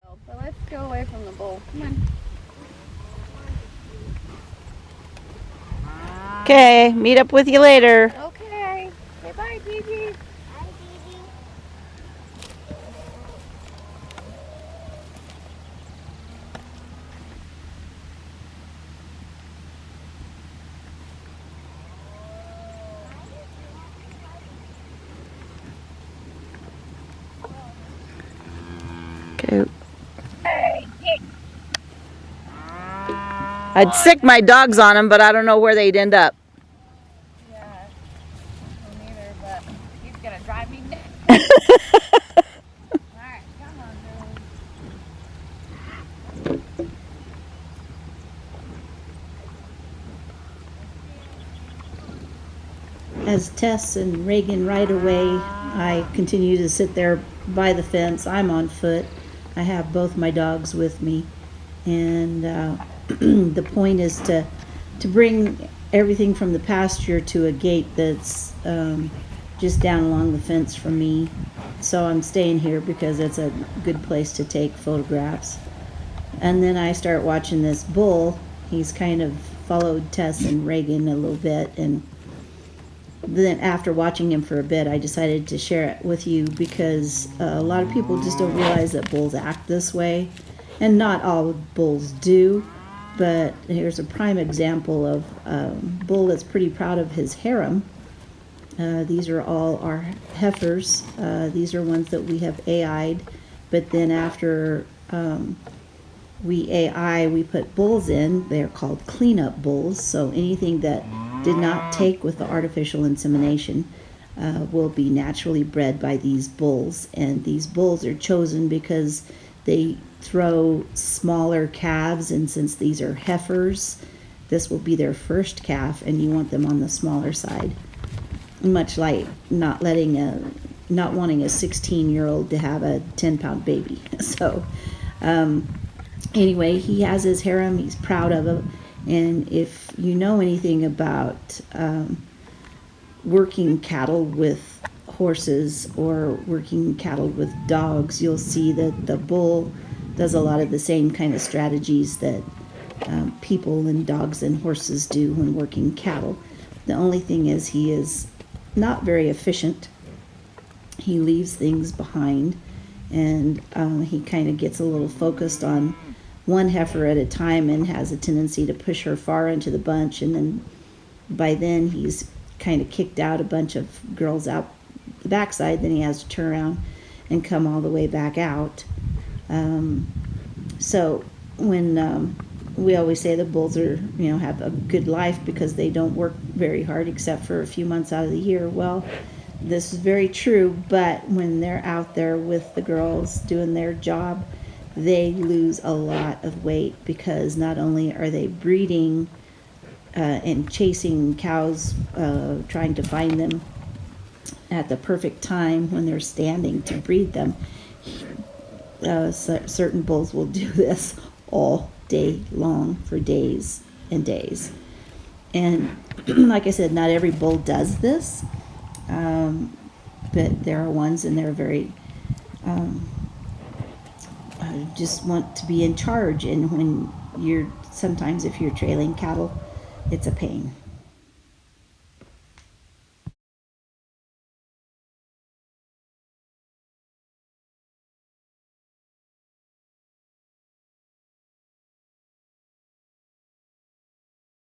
So let's go away from the bull. Come on. Okay, meet up with you later. Okay. Say bye, Gigi. Okay. I'd sick my dogs on them, but I don't know where they'd end up. Yeah, me neither, but he's gonna drive me nuts. Alright, come on, dude. As Tess and Reagan ride away, I continue to sit there by the fence. I'm on foot. I have both my dogs with me, and the point is to bring everything from the pasture to a gate that's just down along the fence from me. So I'm staying here because it's a good place to take photographs. And then I start watching this bull. He's kind of followed Tess and Reagan a little bit, and then after watching him for a bit, I decided to share it with you because a lot of people just don't realize that bulls act this way, and not all bulls do. But here's a prime example of a bull that's pretty proud of his harem. These are all our heifers. These are ones that we have AI'd, but then after we AI, we put bulls in. They're called cleanup bulls. So anything that did not take with the artificial insemination will be naturally bred by these bulls. And these bulls are chosen because they throw smaller calves, and since these are heifers, this will be their first calf, and you want them on the smaller side. Much like not wanting a 16-year-old to have a 10-pound baby. So anyway, he has his harem. He's proud of it. And if you know anything about working cattle with horses or working cattle with dogs, you'll see that the bull does a lot of the same kind of strategies that people and dogs and horses do when working cattle. The only thing is he is not very efficient. He leaves things behind, and he kind of gets a little focused on one heifer at a time and has a tendency to push her far into the bunch, and then by then he's kind of kicked out a bunch of girls out the backside. Then he has to turn around and come all the way back out. So when we always say the bulls are, have a good life because they don't work very hard except for a few months out of the year. Well, this is very true, but when they're out there with the girls doing their job, they lose a lot of weight because not only are they breeding and chasing cows, trying to find them at the perfect time when they're standing to breed them. Certain bulls will do this all day long for days and days. And like I said, not every bull does this, but there are ones, and they're very just want to be in charge. And when sometimes if you're trailing cattle, it's a pain.